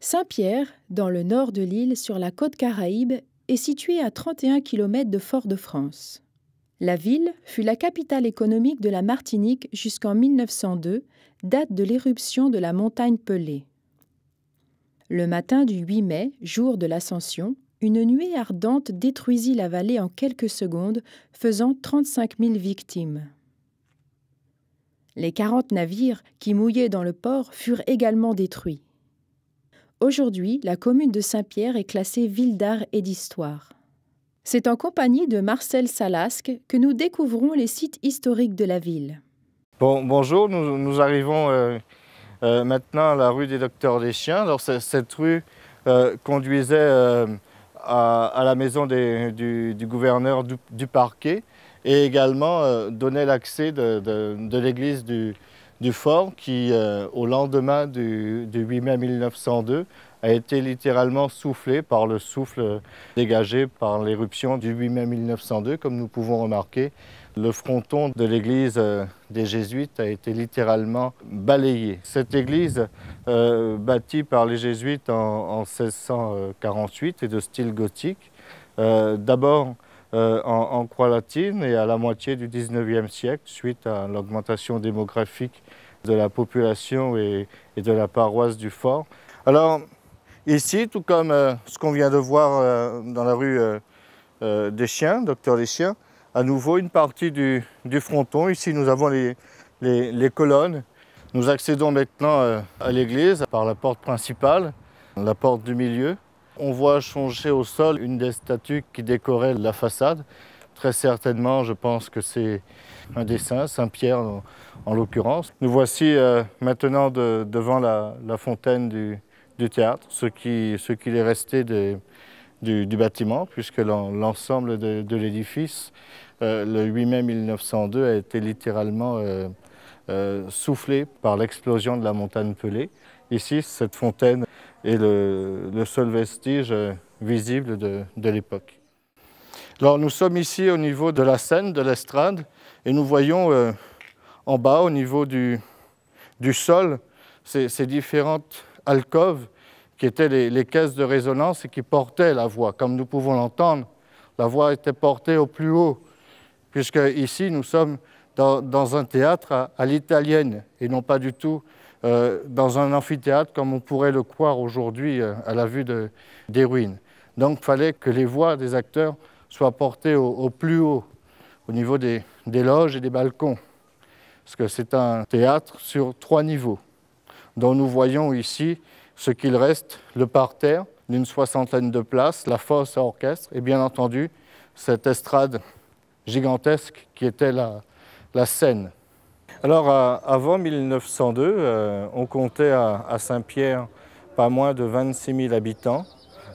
Saint-Pierre, dans le nord de l'île, sur la côte Caraïbe, est située à 31 km de Fort-de-France. La ville fut la capitale économique de la Martinique jusqu'en 1902, date de l'éruption de la montagne Pelée. Le matin du 8 mai, jour de l'Ascension, une nuée ardente détruisit la vallée en quelques secondes, faisant 35 000 victimes. Les 40 navires qui mouillaient dans le port furent également détruits. Aujourd'hui, la commune de Saint-Pierre est classée ville d'art et d'histoire. C'est en compagnie de Marcel Salasque que nous découvrons les sites historiques de la ville. Bonjour, nous arrivons maintenant à la rue des Docteurs des Chiens. Alors, cette rue conduisait à la maison du gouverneur du parquet et également donnait l'accès de l'église du fort qui, au lendemain du 8 mai 1902, a été littéralement soufflé par le souffle dégagé par l'éruption du 8 mai 1902. Comme nous pouvons remarquer, le fronton de l'église des Jésuites a été littéralement balayé. Cette église, bâtie par les Jésuites en 1648, est de style gothique. D'abord en croix latine et à la moitié du 19e siècle, suite à l'augmentation démographique de la population et de la paroisse du fort. Alors, ici, tout comme ce qu'on vient de voir dans la rue des Chiens, Docteur des Chiens, à nouveau une partie du fronton. Ici, nous avons les colonnes. Nous accédons maintenant à l'église par la porte principale, la porte du milieu. On voit changer au sol une des statues qui décorait la façade. Très certainement, je pense que c'est un dessin, Saint-Pierre en l'occurrence. Nous voici maintenant devant la fontaine du théâtre, ce qu'il est resté du bâtiment, puisque l'ensemble de l'édifice, le 8 mai 1902, a été littéralement soufflé par l'explosion de la montagne Pelée. Ici, cette fontaine est le seul vestige visible de l'époque. Alors, nous sommes ici au niveau de la scène, de l'estrade, et nous voyons en bas, au niveau du sol, ces différentes alcôves qui étaient les caisses de résonance et qui portaient la voix. Comme nous pouvons l'entendre, la voix était portée au plus haut, puisque ici, nous sommes dans un théâtre à l'italienne et non pas du tout dans un amphithéâtre comme on pourrait le croire aujourd'hui à la vue des ruines. Donc il fallait que les voix des acteurs soient portées au plus haut, au niveau des loges et des balcons, parce que c'est un théâtre sur 3 niveaux, dont nous voyons ici ce qu'il reste, le parterre d'une 60aine de places, la fosse à orchestre et bien entendu cette estrade gigantesque qui était la scène. Alors, avant 1902, on comptait à Saint-Pierre pas moins de 26 000 habitants.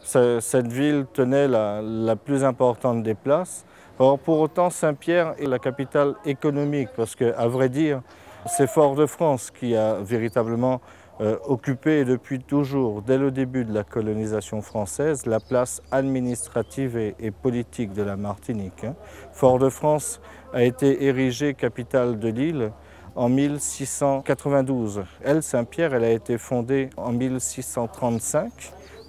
Cette ville tenait la plus importante des places. Or, pour autant, Saint-Pierre est la capitale économique, parce qu'à vrai dire, c'est Fort-de-France qui a véritablement occupé depuis toujours, dès le début de la colonisation française, la place administrative et politique de la Martinique. Fort-de-France a été érigée capitale de l'île en 1692. Elle, Saint-Pierre, elle a été fondée en 1635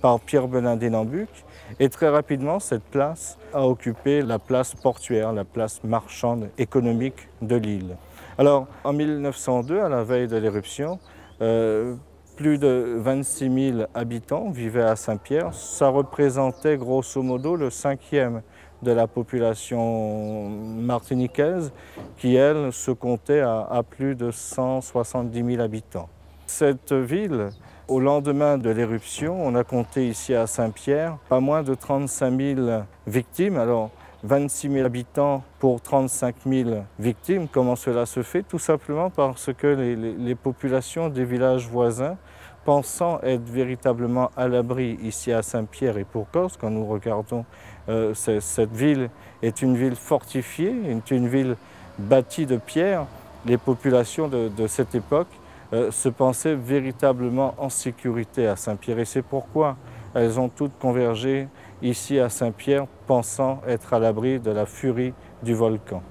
par Pierre Belin d'Hénambuc et très rapidement, cette place a occupé la place portuaire, la place marchande économique de l'île. Alors, en 1902, à la veille de l'éruption, plus de 26 000 habitants vivaient à Saint-Pierre. Ça représentait grosso modo le 5e de la population martiniquaise qui, elle, se comptait à plus de 170 000 habitants. Cette ville, au lendemain de l'éruption, on a compté ici à Saint-Pierre pas moins de 35 000 victimes. Alors, 26 000 habitants pour 35 000 victimes. Comment cela se fait? Tout simplement parce que les populations des villages voisins, pensant être véritablement à l'abri ici à Saint-Pierre et pour cause, quand nous regardons cette ville est une ville fortifiée, est une ville bâtie de pierre, les populations de cette époque se pensaient véritablement en sécurité à Saint-Pierre et c'est pourquoi elles ont toutes convergé ici à Saint-Pierre, pensant être à l'abri de la furie du volcan.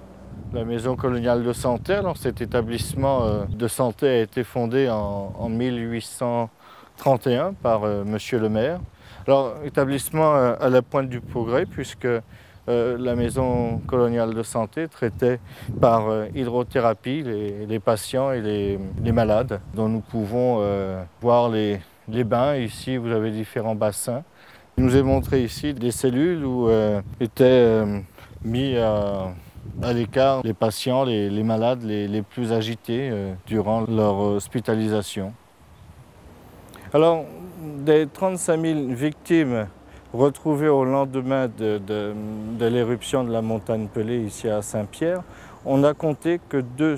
La maison coloniale de santé, alors cet établissement de santé a été fondé en 1880 31 par Monsieur le maire. Alors, établissement à la pointe du progrès, puisque la maison coloniale de santé traitait par hydrothérapie les patients et les malades, dont nous pouvons voir les bains. Ici, vous avez différents bassins. Il nous est montré ici des cellules où étaient mis à l'écart les patients, les malades les plus agités durant leur hospitalisation. Alors, des 35 000 victimes retrouvées au lendemain de l'éruption de la montagne Pelée ici à Saint-Pierre, on n'a compté que 2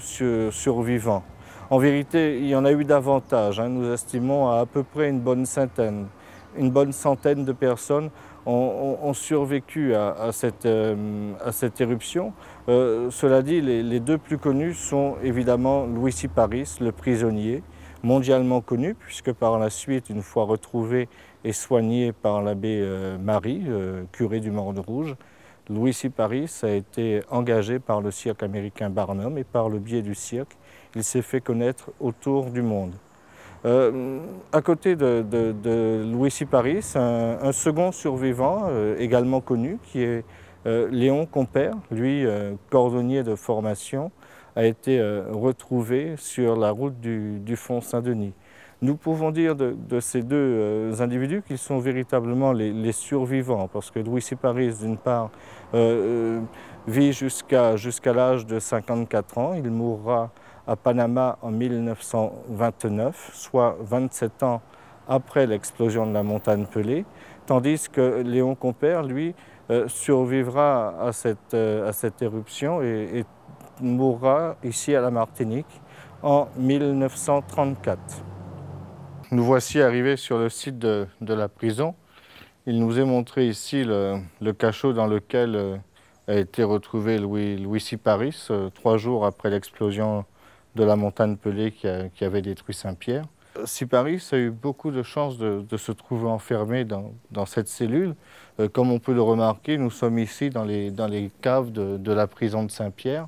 survivants. En vérité, il y en a eu davantage. Nous estimons à peu près une bonne centaine de personnes ont survécu à cette éruption. Cela dit, les 2 plus connus sont évidemment Louis Syparis, le prisonnier, mondialement connu, puisque par la suite, une fois retrouvé et soigné par l'abbé Marie, curé du Morne Rouge, Louis Syparis a été engagé par le cirque américain Barnum et par le biais du cirque, il s'est fait connaître autour du monde. À côté de Louis Syparis, un second survivant également connu qui est Léon Compère, lui cordonnier de formation, a été retrouvé sur la route du Font Saint-Denis. Nous pouvons dire de ces 2 individus qu'ils sont véritablement les survivants, parce que Louis Syparis, d'une part, vit jusqu'à l'âge de 54 ans, il mourra à Panama en 1929, soit 27 ans après l'explosion de la montagne Pelée, tandis que Léon Compère, lui, survivra à cette éruption et mourra ici à la Martinique en 1934. Nous voici arrivés sur le site de la prison. Il nous est montré ici le cachot dans lequel a été retrouvé Louis Syparis 3 jours après l'explosion de la montagne Pelée qui avait détruit Saint-Pierre. Syparis a eu beaucoup de chance de se trouver enfermé dans cette cellule. Comme on peut le remarquer, nous sommes ici dans les caves de la prison de Saint-Pierre.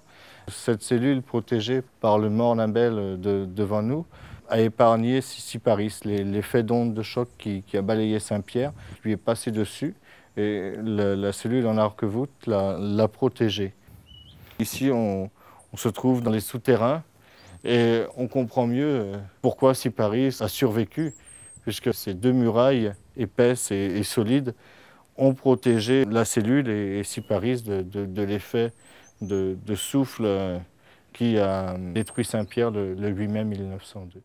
Cette cellule protégée par le Morne-Abel devant nous a épargné Syparis. L'effet d'onde de choc qui a balayé Saint-Pierre lui est passé dessus et la cellule en arc-voûte l'a protégé. Ici, on se trouve dans les souterrains. Et on comprend mieux pourquoi Syparis a survécu, puisque ces 2 murailles épaisses et solides ont protégé la cellule et Syparis de l'effet de souffle qui a détruit Saint-Pierre le 8 mai 1902.